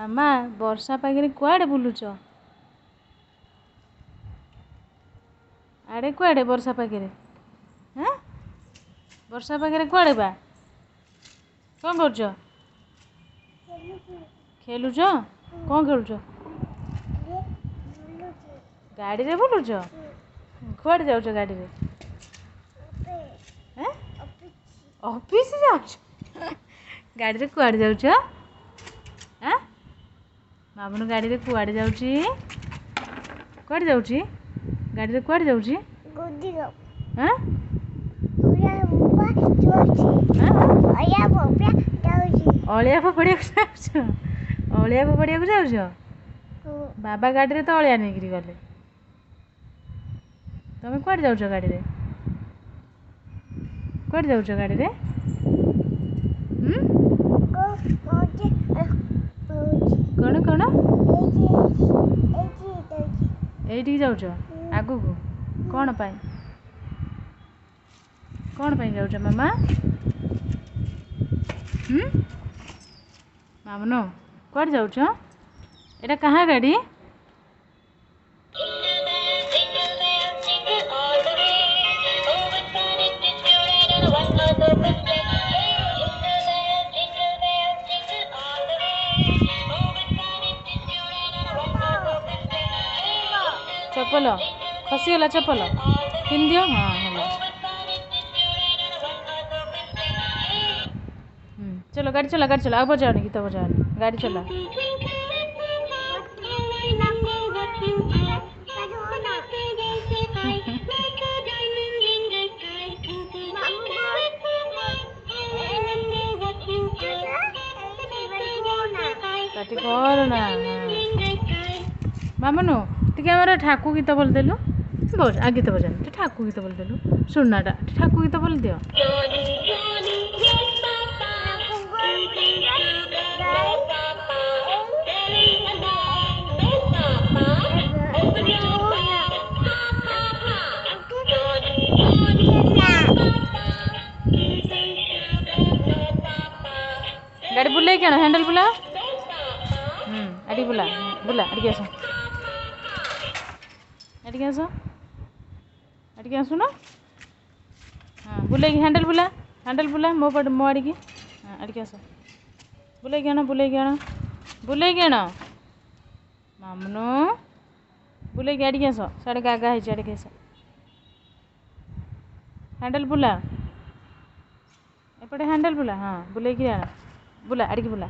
मामा वर्षा पागे कुआडे बुलुच आड़े कुआडे वर्षा पागे हाँ वर्षा पागे कुआडे बा कौन कर खेलुच कौन खेलुच गाड़ी रे बुलुच कुआडे जाऊच गाड़ी रे ऑफिस जाऊच गाड़ी रे कुआडे जाऊच हाँ मामन गाड़ी रे कुआडे जाऊची कुआडे जाऊची गाड़ी रे कुआडे जाऊची हाँ अलिया फोपड़िया अलिया फोपड़िया जाऊच बाबा गाड़ी रे तो अलिया नहीं गले तुम कुआडे जाऊच गाड़ी रे कुआडे जाऊच गाड़ी रे कौन कौन एठी जाऊच आगु को कौन पाई जाऊच मामा मामनो कुआडे जाऊच एटा कहाँ गाड़ी चप्पल खसीगला चप्पल पिंध दियो हाँ है चलो गाड़ी चला अब बजाओ गीत बजाओ गाड़ी चला पाटी करना मामनु टिके हमारा ठाकू गीत बोल देलु बज आ गीत बजा ठाकू गीत बोल देलु सुननाटा ठाकू गीत बोल दियो गाड़ी बुले क्या हैंडल बुला अड़ी बुला बुला अड़ी आस अड़ी आसु ना हाँ बुले हैंडल बुला मो आड़ी की हाँ अड़ी आस बुले मामनु बुले आड़ी आस साढ़े गागा है आड़ी आस हैंडल बुला एपटे हैंडल बुला हाँ बुले बुला आड़ी की बुला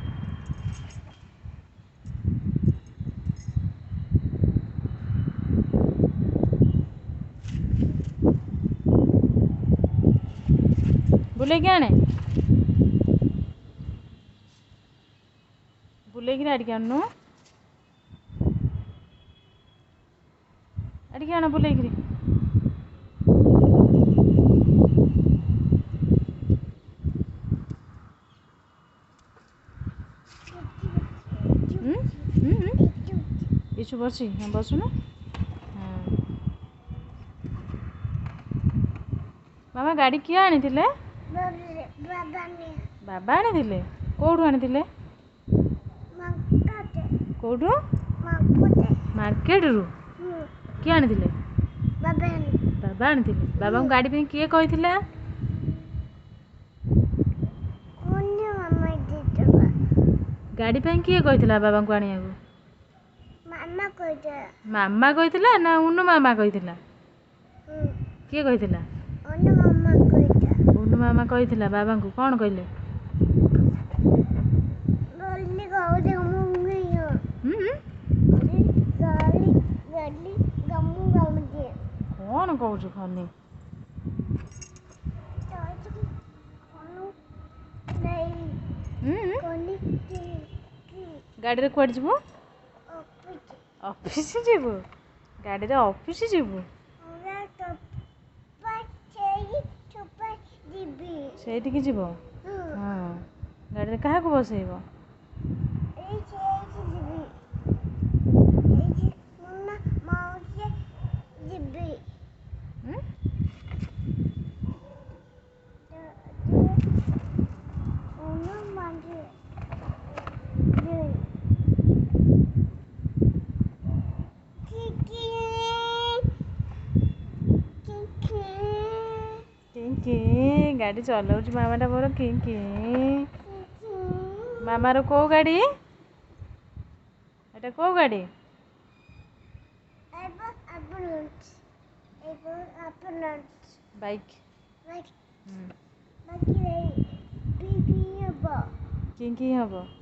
बुले बुले आड़ी आनु आड़ी आना बुले इछु बसी हाँ बसुन हाँ मामा गाड़ी किए आनी बाबा आनी कौटू आनी कौटू मार्केट रु किए आनी बाबा आनी बाबा को गाड़ी पे किए कही गाड़ी पे किए कही बाबा को आने मामा कही ना उनु मामा कही किए कही उनु मामा कही बाबा को कौन कहले कौन कौच खनी गाड़ी रे कुआडे जीवु ऑफिस जीवु गाड़ी रे ऑफिस जीवु सेठी की जीवो हाँ गाड़ी रे काहा को बसेइबो गाड़ी चलाउछ मामाटा मोर कि मामार को गाड़ी एटा को गाड़ी बाइक कि हम